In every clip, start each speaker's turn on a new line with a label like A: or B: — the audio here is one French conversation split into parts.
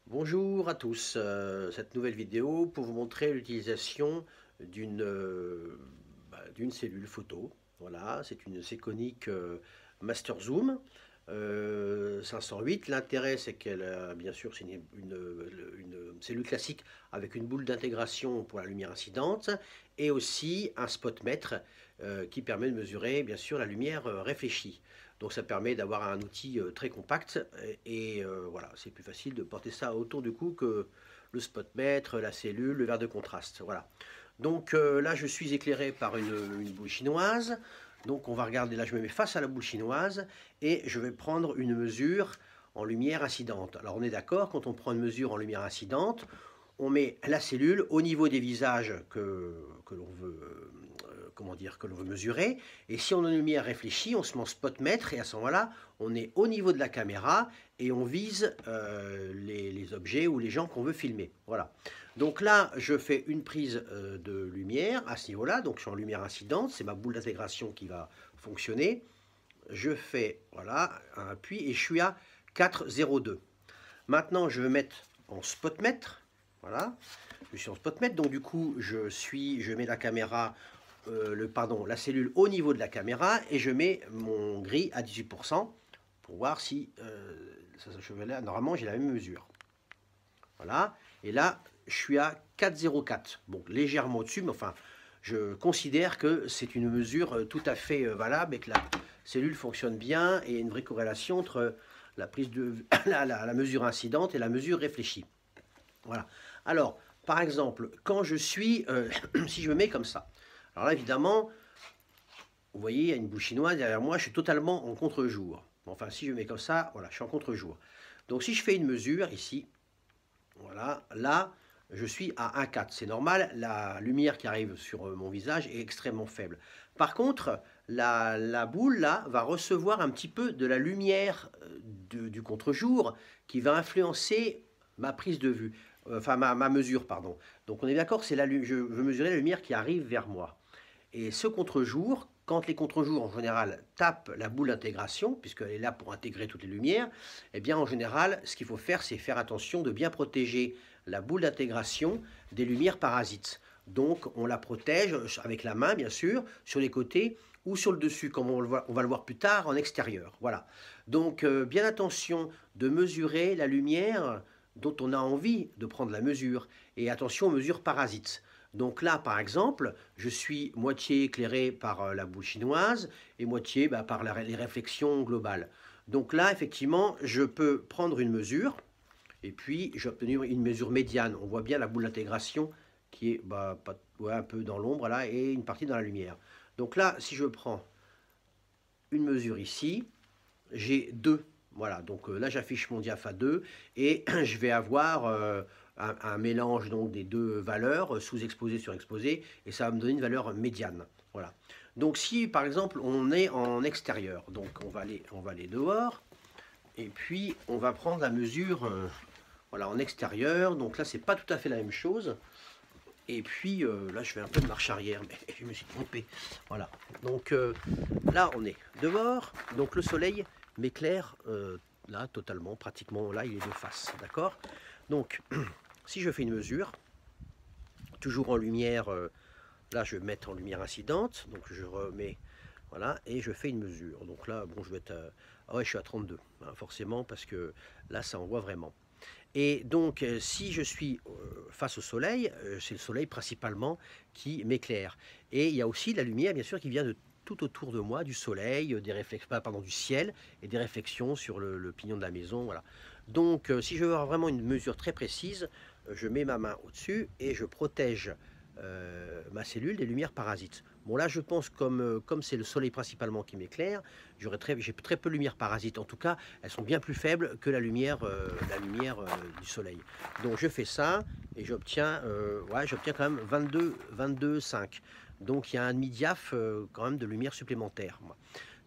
A: Bonjour à tous, cette nouvelle vidéo pour vous montrer l'utilisation d'une d'une cellule photo. Voilà, c'est une Sekonic Master Zoom 508. L'intérêt c'est qu'elle bien sûr c'est une cellule classique avec une boule d'intégration pour la lumière incidente et aussi un spotmètre qui permet de mesurer bien sûr la lumière réfléchie. Donc ça permet d'avoir un outil très compact et voilà, c'est plus facile de porter ça autour du cou que le spotmètre, la cellule, le verre de contraste. Voilà. Donc là, je suis éclairé par une boule chinoise. Donc on va regarder, là je me mets face à la boule chinoise et je vais prendre une mesure en lumière incidente. Alors on est d'accord, quand on prend une mesure en lumière incidente, on met la cellule au niveau des visages que l'on veut, comment dire, que l'on veut mesurer. Et si on a une lumière réfléchie, on se met en spotmètre et à ce moment-là, on est au niveau de la caméra et on vise les objets ou les gens qu'on veut filmer. Voilà. Donc là, je fais une prise de lumière à ce niveau-là. Donc je suis en lumière incidente, c'est ma boule d'intégration qui va fonctionner. Je fais voilà un appui et je suis à 4,02. Maintenant, je vais mettre en spotmètre. Voilà, je suis en spotmètre, donc du coup, je mets la caméra, la cellule au niveau de la caméra et je mets mon gris à 18% pour voir si normalement j'ai la même mesure. Voilà, et là, je suis à 4,04. Bon, légèrement au-dessus, mais enfin, je considère que c'est une mesure tout à fait valable et que la cellule fonctionne bien et il y a une vraie corrélation entre la prise de la mesure incidente et la mesure réfléchie. Voilà. Alors, par exemple, quand je suis, si je me mets comme ça, alors là, évidemment, vous voyez, il y a une boule chinoise derrière moi, je suis totalement en contre-jour. Enfin, si je me mets comme ça, voilà, je suis en contre-jour. Donc, si je fais une mesure ici, voilà, là, je suis à 1,4. C'est normal, la lumière qui arrive sur mon visage est extrêmement faible. Par contre, la boule, là, va recevoir un petit peu de la lumière du contre-jour qui va influencer ma prise de vue, enfin ma mesure, pardon. Donc on est d'accord, je veux mesurer la lumière qui arrive vers moi. Et ce contre-jour, quand les contre-jours en général tapent la boule d'intégration, puisqu'elle est là pour intégrer toutes les lumières, eh bien en général, ce qu'il faut faire, c'est faire attention de bien protéger la boule d'intégration des lumières parasites. Donc on la protège avec la main, bien sûr, sur les côtés ou sur le dessus, comme on va le voir plus tard en extérieur. Voilà. Donc bien attention de mesurer la lumière dont on a envie de prendre la mesure. Et attention aux mesures parasites. Donc là, par exemple, je suis moitié éclairé par la boule chinoise et moitié par les réflexions globales. Donc là, effectivement, je peux prendre une mesure et puis j'ai obtenu une mesure médiane. On voit bien la boule d'intégration qui est un peu dans l'ombre là et une partie dans la lumière. Donc là, si je prends une mesure ici, j'ai 2. Voilà, donc là j'affiche mon diaph à 2 et je vais avoir un mélange donc des deux valeurs, sous-exposé, surexposé, et ça va me donner une valeur médiane. Voilà. Donc si par exemple on est en extérieur, donc on va aller dehors, et puis on va prendre la mesure voilà, en extérieur, donc là c'est pas tout à fait la même chose. Et puis là je fais un peu de marche arrière, mais je me suis trompé. Voilà. Donc là on est dehors, donc le soleil m'éclaire là totalement, pratiquement là il est de face, d'accord. Donc si je fais une mesure, toujours en lumière, là je vais mettre en lumière incidente, donc je remets, voilà, et je fais une mesure. Donc là, bon, je vais être, ah ouais, je suis à 32, hein, forcément, parce que là ça en voit vraiment. Et donc, si je suis face au soleil, c'est le soleil principalement qui m'éclaire. Et il y a aussi la lumière, bien sûr, qui vient de tout autour de moi, du soleil, du ciel, et des réflexions sur le pignon de la maison. Voilà. Donc, si je veux avoir vraiment une mesure très précise, je mets ma main au-dessus et je protège ma cellule des lumières parasites. Bon là je pense comme c'est le soleil principalement qui m'éclaire, j'ai très peu de lumière parasite. En tout cas, elles sont bien plus faibles que la lumière du soleil. Donc je fais ça et j'obtiens quand même 22,5. Donc il y a un demi-diaph quand même de lumière supplémentaire.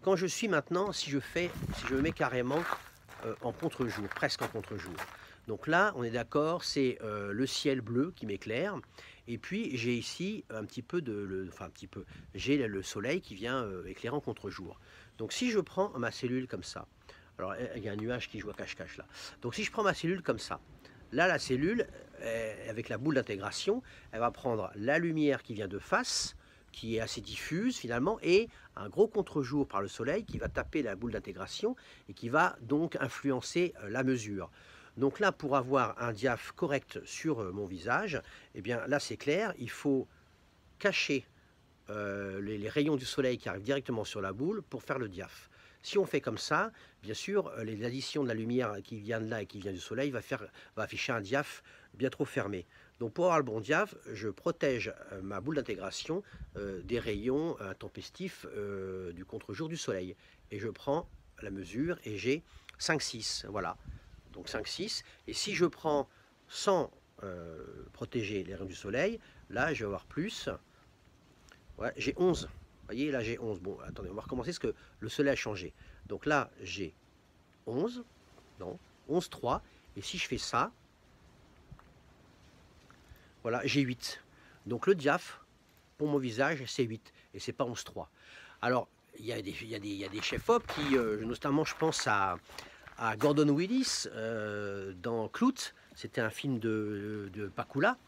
A: Quand je suis maintenant, si je me mets carrément en contre-jour, presque en contre-jour. Donc là, on est d'accord, c'est le ciel bleu qui m'éclaire. Et puis j'ai ici un petit peu j'ai le soleil qui vient éclairer en contre-jour. Donc si je prends ma cellule comme ça, alors il y a un nuage qui joue à cache-cache là. Donc si je prends ma cellule comme ça, Là, la cellule, avec la boule d'intégration, elle va prendre la lumière qui vient de face, qui est assez diffuse finalement, et un gros contre-jour par le soleil qui va taper la boule d'intégration et qui va donc influencer la mesure. Donc là, pour avoir un diaph correct sur mon visage, eh bien là c'est clair, il faut cacher les rayons du soleil qui arrivent directement sur la boule pour faire le diaph. Si on fait comme ça, bien sûr, l'addition de la lumière qui vient de là et qui vient du soleil va afficher un diaph bien trop fermé. Donc pour avoir le bon diaph, je protège ma boule d'intégration des rayons intempestifs du contre-jour du soleil. Et je prends la mesure et j'ai 5,6. Voilà. Donc 5,6. Et si je prends sans protéger les rayons du soleil, là je vais avoir plus. Ouais, j'ai 11. Vous voyez, là j'ai 11. Bon, attendez, on va recommencer parce que le soleil a changé. Donc là, j'ai 11. Non, 11,3. Et si je fais ça, voilà, j'ai 8. Donc le diaph, pour mon visage, c'est 8. Et c'est pas 11,3. Alors, il y a des chefs-op qui, notamment je pense à Gordon Willis dans Clout. C'était un film de Pakula.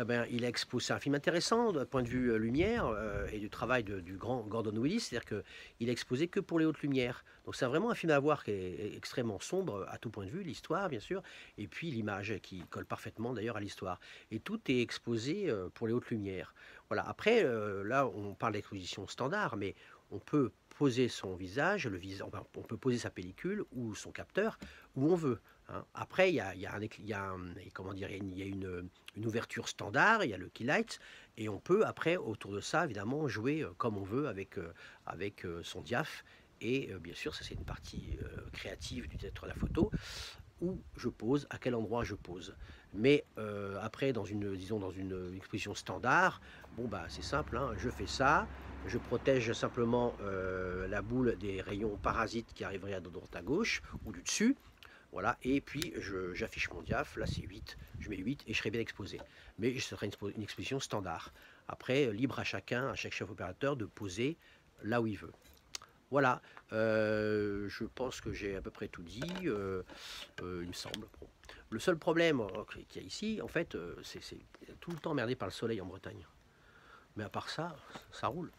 A: Ben, il a exposé un film intéressant d'un point de vue lumière et du travail du grand Gordon Willis, c'est-à-dire qu'il a exposé que pour les hautes lumières. Donc c'est vraiment un film à voir qui est extrêmement sombre à tout point de vue, l'histoire bien sûr, et puis l'image qui colle parfaitement d'ailleurs à l'histoire. Et tout est exposé pour les hautes lumières. Voilà. Après, là on parle d'exposition standard, mais on peut poser son visage, on peut poser sa pellicule ou son capteur où on veut. Hein. Après, il y a comment dire, il y a une ouverture standard, il y a le keylight, et on peut après, autour de ça, évidemment, jouer comme on veut avec son diaph. Et bien sûr, ça c'est une partie créative du théâtre de la photo, où je pose, à quel endroit je pose. Mais après, disons, dans une exposition standard, bon bah c'est simple, hein, je fais ça, je protège simplement la boule des rayons parasites qui arriveraient de droite à gauche ou du dessus. Voilà, et puis j'affiche mon diaph, là c'est 8, je mets 8 et je serai bien exposé. Mais ce sera une exposition standard. Après, libre à chacun, à chaque chef opérateur de poser là où il veut. Voilà, je pense que j'ai à peu près tout dit, il me semble. Bon. Le seul problème qu'il y a ici, en fait, c'est tout le temps emmerdé par le soleil en Bretagne. Mais à part ça, ça roule.